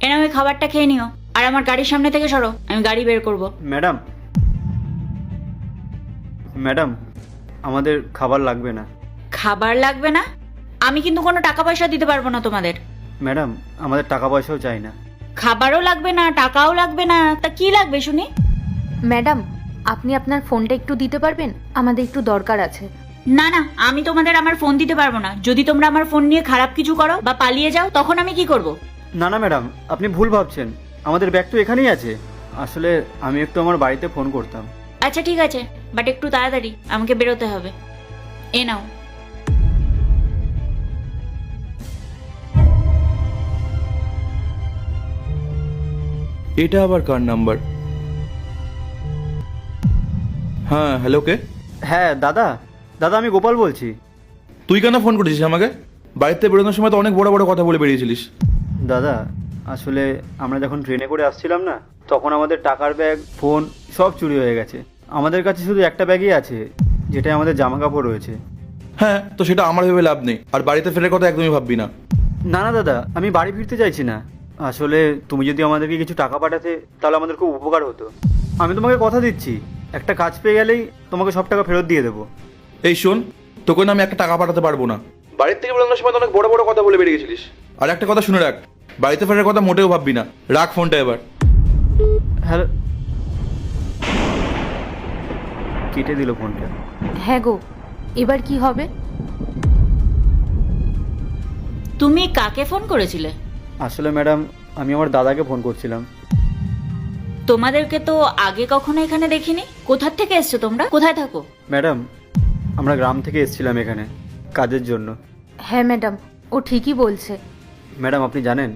এনাম ওই খাবারটা খেয়ে নিও, আর আমার গাড়ির সামনে থেকে সরো, আমি গাড়ি বের করব। ম্যাডাম, ম্যাডাম, আমাদের খাবার লাগবে না। খাবার লাগবে না? আমি কিন্তু কোনো টাকা পয়সা দিতে পারবো না তোমাদের। ম্যাডাম, আমাদের টাকা পয়সাও চাই না। খাবারও লাগবে না, টাকাও লাগবে না, তা কি লাগবে শুনি? ম্যাডাম, আপনি আপনার ফোনটা একটু দিতে পারবেন? আমাদের একটু দরকার আছে। না না, আমি তোমাদের আমার ফোন দিতে পারবো না। যদি তোমরা আমার ফোন নিয়ে খারাপ কিছু করো বা পালিয়ে যাও, তখন আমি কি করব? না না ম্যাডাম, আপনি ভুল ভাবছেন। আমাদের ব্যাগ তো এখানেই আছে। আসলে আমি একটু আমার বাড়িতে ফোন করতাম। আচ্ছা ঠিক আছে, বাট একটু তাড়াতাড়ি, আমাকে বেরোতে হবে। এ নাও। এটা আবার কার নাম্বার? হ্যাঁ, হ্যালো, কে? হ্যাঁ দাদা, দাদা আমি গোপাল বলছি। তুই কেন ফোন করেছিস আমাকে? বাড়িতে বেরোনোর সময় তো অনেক বড় বড় কথা বলে বেরিয়েছিলিস। দাদা, আসলে আমরা যখন ট্রেনে করে আসছিলাম না, তখন আমাদের টাকার ব্যাগ, ফোন সব চুরি হয়ে গেছে। আমাদের কাছে শুধু একটা ব্যাগই আছে, যেটায় আমাদের জামা কাপড় রয়েছে। হ্যাঁ, তো সেটা আমার ভেবে লাভ নেই, আর বাড়িতে ফেরার কথা একদমই ভাববি না। না না দাদা, আমি বাড়ি ফিরতে চাইছি না। আসলে তুমি যদি আমাদেরকে কিছু টাকা পাঠাতে, তাহলে আমাদের খুব উপকার হতো। আমি তোমাকে কথা দিচ্ছি, একটা কাজ পেয়ে গেলেই তোমাকে সব টাকা ফেরত দিয়ে দেবো। এই শোন, তোকে না আমি একটা টাকা পাঠাতে পারবো না। বাড়ির থেকে বেরোনোর সময় তো অনেক বড় বড় কথা বলে বেরিয়েছিলিস। আর একটা কথা শুনে রাখ, বাড়িতে ফেরার কথা মোটেও ভাববি না। রাখ ফোনটা এবার। হ্যালো, কেটে দিল ফোনটা। হ্যাঁ গো, এবার কি হবে? তুমি কাকে ফোন করেছিলে? আসলে ম্যাডাম, আমি আমার দাদাকে ফোন করছিলাম। তোমাদেরকে তো আগে কখনো এখানে দেখিনি। কোথার থেকে এসছো তোমরা? কোথায় থাকো? ম্যাডাম, আমরা গ্রাম থেকে এসেছিলাম এখানে কাজের জন্য। হ্যাঁ ম্যাডাম, ও ঠিকই বলছে। ম্যাডাম, আপনি জানেন,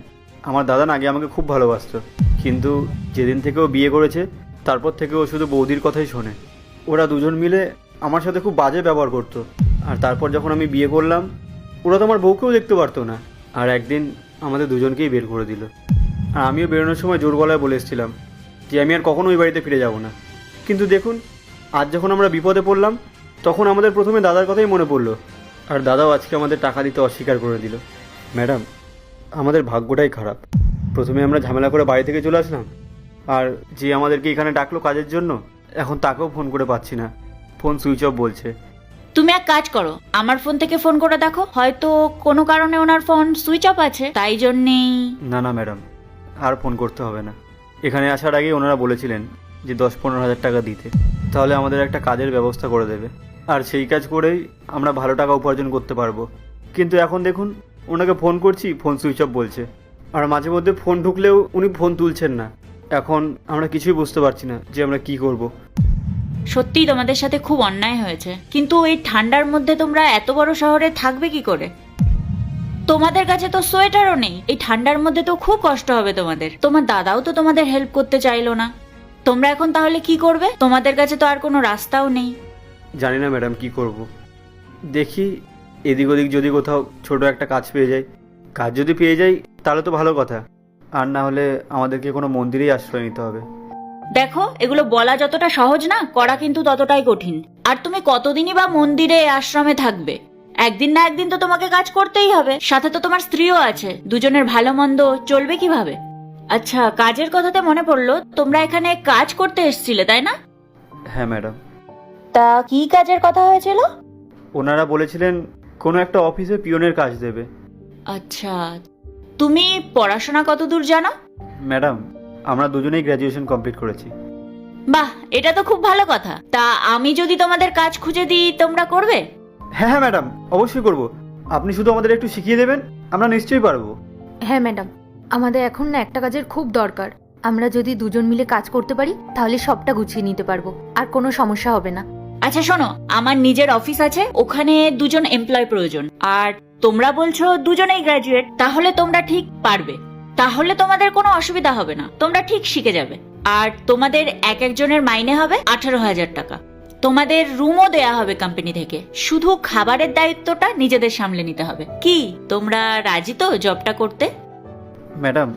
আমার দাদা না আগে আমাকে খুব ভালোবাসতো, কিন্তু যেদিন থেকে ও বিয়ে করেছে, তারপর থেকে ও শুধু বৌদির কথাই শোনে। ওরা দুজন মিলে আমার সাথে খুব বাজে ব্যবহার করতো। আর তারপর যখন আমি বিয়ে করলাম, ওরা তো আমার বউকেও দেখতে পারতো না। আর একদিন আমাদের দুজনকেই বের করে দিল। আর আমিও বেরোনোর সময় জোর গলায় বলে এসেছিলাম যে আমি আর কখনো ওই বাড়িতে ফিরে যাব না। কিন্তু দেখুন, আজ যখন আমরা বিপদে পড়লাম, তখন আমাদের প্রথমে দাদার কথাই মনে পড়লো। আর দাদাও আজকে আমাদের টাকা দিতে অস্বীকার করে দিল। ম্যাডাম, আমাদের ভাগ্যটাই খারাপ। প্রথমে আমরা ঝামেলা করে বাড়ি থেকে চলে আসলাম, আর যে আমাদেরকে এখানে ডাকলো কাজের জন্য, এখন তাকেও ফোন করে পাচ্ছি না। ফোন সুইচ অফ বলছে। তুমি এক কাজ করো, আমার ফোন থেকে ফোন করে দেখো, হয়তো কোনো কারণে ওনার ফোন সুইচ অফ আছে, তাই জন্যেই। না না ম্যাডাম, আর ফোন করতে হবে না। এখানে আসার আগেই ওনারা বলেছিলেন যে 10-15 হাজার টাকা দিতে, তাহলে আমাদের একটা কাজের ব্যবস্থা করে দেবে। আর সেই কাজ করেই আমরা ভালো টাকা উপার্জন করতে পারবো। কিন্তু এখন দেখুন, ওনাকে ফোন করছি, ফোন সুইচ অফ বলছে। আর মাঝে মধ্যে ফোন ঢুকলেও উনি ফোন তুলছেন না। এখন আমরা কিছুই বুঝতে পারছি না যে আমরা কি করব। সত্যিই তোমাদের সাথে খুব অন্যায় হয়েছে, কিন্তু এই ঠান্ডার মধ্যে তোমরা এত বড় শহরে থাকবে কি করে? তোমাদের কাছে তো সোয়েটারও নেই। এই ঠান্ডার মধ্যে তো খুব কষ্ট হবে তোমাদের। তোমার দাদাও তো তোমাদের হেল্প করতে চাইলো না। তোমরা এখন তাহলে কি করবে? তোমাদের কাছে তো আর কোনো রাস্তাও নেই। জানি না ম্যাডাম কি করব। দেখি, এদিক ওদিক যদি কোথাও ছোট একটা কাজ পেয়ে যাই। কাজ যদি পেয়ে যাই তাহলে তো ভালো কথা, আর না হলে আমাদেরকে কোনো মন্দিরেই আশ্রয় নিতে হবে। দেখো, এগুলো বলা যতটা সহজ না, করা কিন্তু ততটাই কঠিন। আর তুমি কতদিনই বা মন্দিরে আশ্রমে থাকবে? একদিন না একদিন তো তোমাকে কাজ করতেই হবে। সাথে তো তোমার স্ত্রীও আছে, দুজনের ভালো মন্দ চলবে কিভাবে? আচ্ছা, কাজের কথাতে মনে পড়লো, তোমরা এখানে কাজ করতে এসেছিলে তাই না? হ্যাঁ ম্যাডাম। তা কি কাজের কথা হয়েছিল? ওনারা বলেছিলেন কোনো একটা অফিসে পিয়নের কাজ দেবে। আচ্ছা, তুমি পড়াশোনা কতদূর জানো? ম্যাডাম, আমরা দুজনেই গ্র্যাজুয়েশন কমপ্লিট করেছি। বাহ, এটা তো খুব ভালো কথা। তা আমি যদি তোমাদের কাজ খুঁজে দিই, তোমরা করবে? হ্যাঁ হ্যাঁ ম্যাডাম, অবশ্যই করব। আপনি শুধু আমাদের একটু শিখিয়ে দেবেন, আমরা নিশ্চয়ই পারবো। হ্যাঁ ম্যাডাম, আমাদের এখন না একটা কাজের খুব দরকার। আমরা যদি দুজন মিলে কাজ করতে পারি, তাহলে সবটা গুছিয়ে নিতে পারবো, আর কোনো সমস্যা হবে না। আচ্ছা শোনো, আমার নিজের অফিস আছে, ওখানে দুজন এমপ্লয় প্রয়োজন। আর তোমরা বলছো দুজনেই গ্র্যাজুয়েট, তাহলে তোমরা ঠিক পারবে। তাহলে তোমাদের কোনো অসুবিধা হবে না, তোমরা ঠিক শিখে যাবে। আর তোমাদের এক একজনের মাইনে হবে 18,000 টাকা। তোমাদের রুমও দেয়া হবে কোম্পানি থেকে। শুধু খাবারের দায়িত্বটা নিজেদের সামলে নিতে হবে। কি তোমরা রাজি তো জবটা করতে? ম্যাডাম,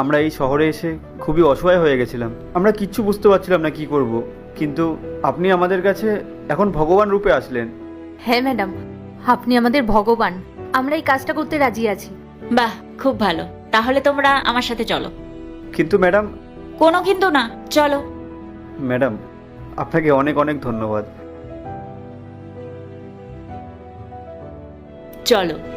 আমরা এই শহরে এসে খুবই অসহায় হয়ে গেছিলাম। আমরা কিচ্ছু বুঝতে পারছিলাম না কি করব, কিন্তু আপনি আমাদের কাছে এখন ভগবান রূপে আসলেন। হ্যাঁ ম্যাডাম, আপনি আমাদের ভগবান। আমরা এই কাজটা করতে রাজি আছি। বাহ, খুব ভালো। তাহলে তোমরা আমার সাথে চলো। কিন্তু ম্যাডাম, কোনো কিন্তু না, চলো। ম্যাডাম আপনাকে অনেক অনেক ধন্যবাদ। চলো।